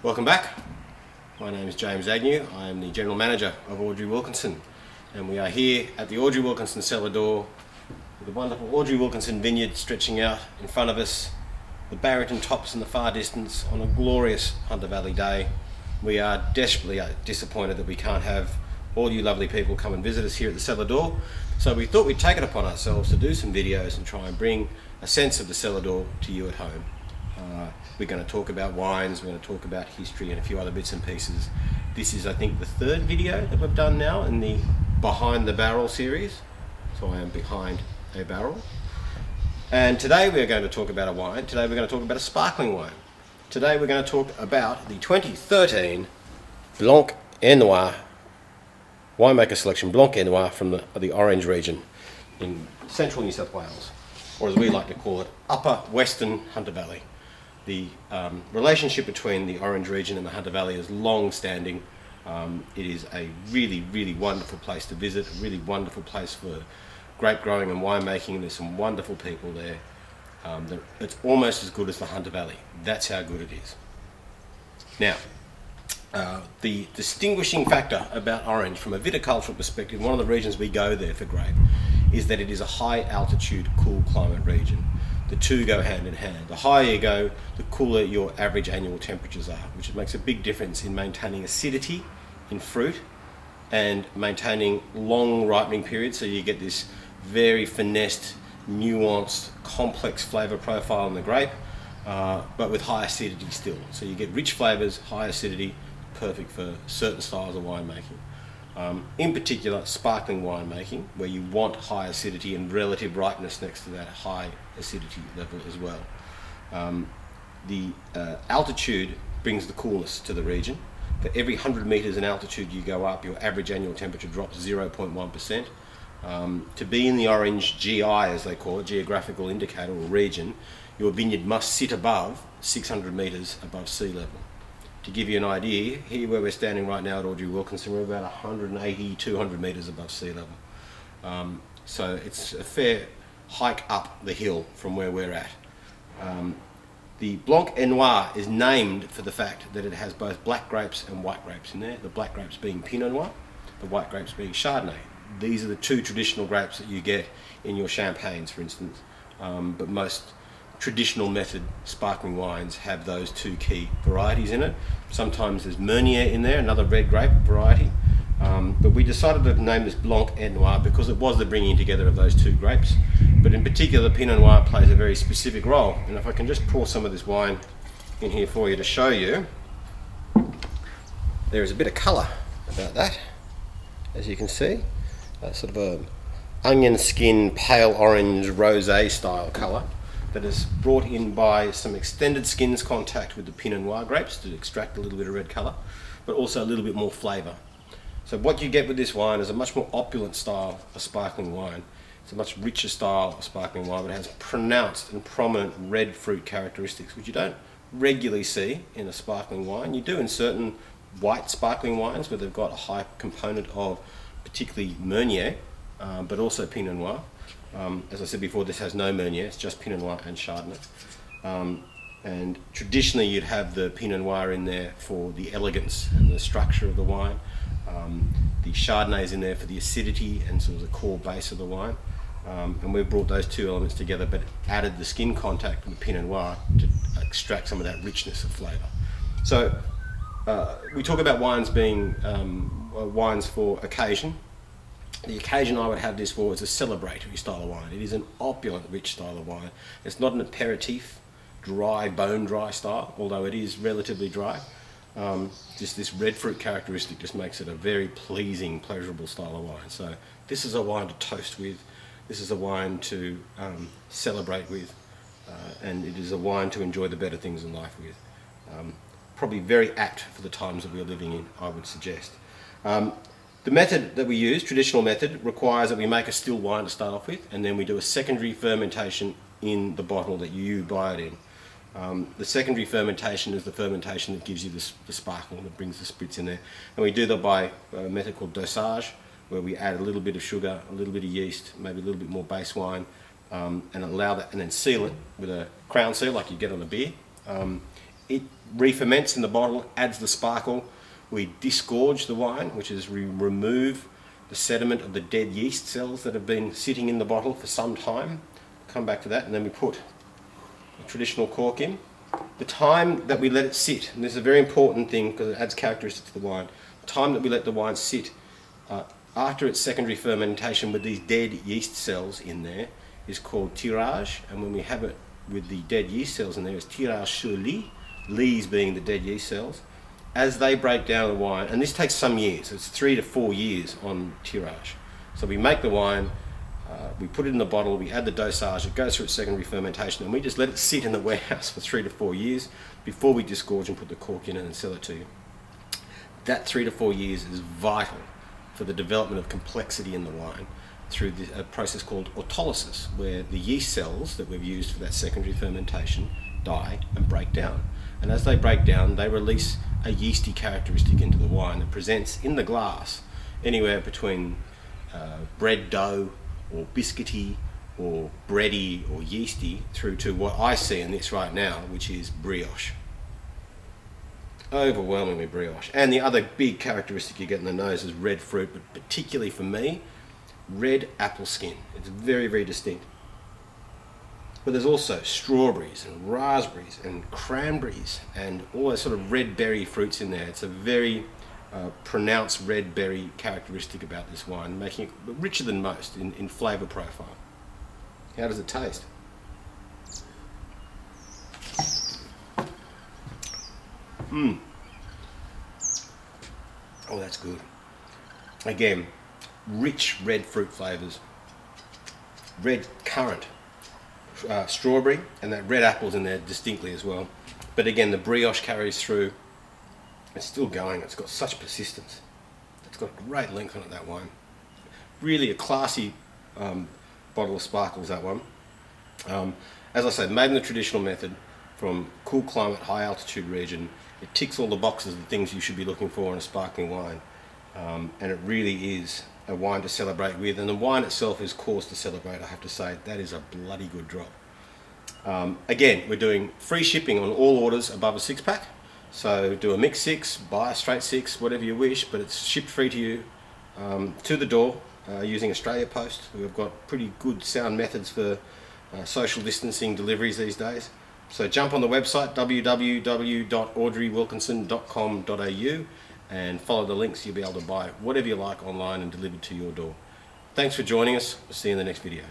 Welcome back. My name is James Agnew. I am the General Manager of Audrey Wilkinson, and we are here at the Audrey Wilkinson cellar door with the wonderful Audrey Wilkinson vineyard stretching out in front of us, the Barrington tops in the far distance on a glorious Hunter Valley day. We are desperately disappointed that we can't have all you lovely people come and visit us here at the cellar door, so we thought we'd take it upon ourselves to do some videos and try and bring a sense of the cellar door to you at home. We're going to talk about wines, we're going to talk about history and a few other bits and pieces. This is, I think, the third video that we've done now in the Behind the Barrel series. So I am behind a barrel. And today we're going to talk about a wine. Today we're going to talk about a sparkling wine. Today we're going to talk about the 2013 Blanc et Noir Winemaker Selection Blanc et Noir from the Orange region in central New South Wales, or as we like to call it, Upper Western Hunter Valley. The relationship between the Orange region and the Hunter Valley is long-standing. It is a really, really wonderful place to visit, a really wonderful place for grape growing and winemaking. There's some wonderful people there. It's almost as good as the Hunter Valley. That's how good it is. Now, the distinguishing factor about Orange from a viticultural perspective, one of the reasons we go there for grape, is that it is a high altitude, cool climate region. The two go hand in hand. The higher you go, the cooler your average annual temperatures are, which makes a big difference in maintaining acidity in fruit and maintaining long ripening periods, so you get this very finessed, nuanced, complex flavour profile in the grape, but with high acidity still. So you get rich flavours, high acidity, perfect for certain styles of winemaking. In particular, sparkling winemaking, where you want high acidity and relative ripeness next to that high acidity level as well. The altitude brings the coolness to the region. For every 100 metres in altitude you go up, your average annual temperature drops 0.1%. To be in the Orange GI, as they call it, geographical indicator or region, your vineyard must sit above 600 metres above sea level. To give you an idea, here where we're standing right now at Audrey Wilkinson, we're about 180, 200 metres above sea level. So it's a fair hike up the hill from where we're at. The Blanc et Noir is named for the fact that it has both black grapes and white grapes in there, the black grapes being Pinot Noir, the white grapes being Chardonnay. These are the two traditional grapes that you get in your champagnes, for instance, but most traditional method sparkling wines have those two key varieties in it. Sometimes there's Meunier in there, another red grape variety, but we decided to name this Blanc et Noir because it was the bringing together of those two grapes, but in particular Pinot Noir plays a very specific role. And if I can just pour some of this wine in here for you to show you, there is a bit of colour about that, as you can see, sort of a onion skin, pale orange, rosé style colour that is brought in by some extended skins contact with the Pinot Noir grapes to extract a little bit of red colour, but also a little bit more flavour. So what you get with this wine is a much more opulent style of sparkling wine. It's a much richer style of sparkling wine, but it has pronounced and prominent red fruit characteristics, which you don't regularly see in a sparkling wine. You do in certain white sparkling wines where they've got a high component of particularly Meunier, but also Pinot Noir. As I said before, this has no Meunier, it's just Pinot Noir and Chardonnay. And traditionally you'd have the Pinot Noir in there for the elegance and the structure of the wine. The Chardonnay is in there for the acidity and sort of the core base of the wine. And we've brought those two elements together, but added the skin contact with the Pinot Noir to extract some of that richness of flavour. So we talk about wines being wines for occasion. The occasion I would have this for is a celebratory style of wine. It is an opulent, rich style of wine. It's not an aperitif, dry, bone dry style, although it is relatively dry. Just this red fruit characteristic just makes it a very pleasing, pleasurable style of wine. So this is a wine to toast with. This is a wine to celebrate with. And it is a wine to enjoy the better things in life with. Probably very apt for the times that we're living in, I would suggest. The method that we use, traditional method, requires that we make a still wine to start off with, and then we do a secondary fermentation in the bottle that you buy it in. The secondary fermentation is the fermentation that gives you the sparkle, that brings the spritz in there. And we do that by a method called dosage, where we add a little bit of sugar, a little bit of yeast, maybe a little bit more base wine, and allow that, and then seal it with a crown seal like you get on a beer. It re-ferments in the bottle, adds the sparkle. We disgorge the wine, which is we remove the sediment of the dead yeast cells that have been sitting in the bottle for some time. Come back to that, and then we put a traditional cork in. The time that we let it sit, and this is a very important thing because it adds characteristics to the wine, the time that we let the wine sit after its secondary fermentation with these dead yeast cells in there is called tirage, and when we have it with the dead yeast cells in there, it's tirage sur lit, lits being the dead yeast cells. As they break down the wine, and this takes some years, it's 3 to 4 years on tirage. So we make the wine, we put it in the bottle, we add the dosage, it goes through its secondary fermentation, and we just let it sit in the warehouse for 3 to 4 years before we disgorge and put the cork in it and sell it to you. That 3 to 4 years is vital for the development of complexity in the wine through a process called autolysis, where the yeast cells that we've used for that secondary fermentation die and break down. And as they break down, they release a yeasty characteristic into the wine that presents in the glass anywhere between bread dough or biscuity or bready or yeasty through to what I see in this right now, which is brioche. Overwhelmingly brioche. And the other big characteristic you get in the nose is red fruit, but particularly for me, red apple skin. It's very, very distinct. But there's also strawberries and raspberries and cranberries and all those sort of red berry fruits in there. It's a very pronounced red berry characteristic about this wine, making it richer than most in flavour profile. How does it taste? Oh, that's good. Again, rich red fruit flavours. Red currant, strawberry, and that red apple's in there distinctly as well. But again, the brioche carries through. It's still going. It's got such persistence. It's got great length on it, that wine. Really a classy bottle of sparkles, that one. As I said, made in the traditional method from cool climate, high altitude region. It ticks all the boxes of the things you should be looking for in a sparkling wine. And it really is a wine to celebrate with, and the wine itself is cause to celebrate, I have to say. That is a bloody good drop. Again, we're doing free shipping on all orders above a 6-pack, so do a mix 6, buy a straight 6, whatever you wish, but it's shipped free to you to the door using Australia Post. We've got pretty good sound methods for social distancing deliveries these days. So jump on the website www.audreywilkinson.com.au and follow the links. You'll be able to buy whatever you like online and delivered to your door. Thanks for joining us. We'll see you in the next video.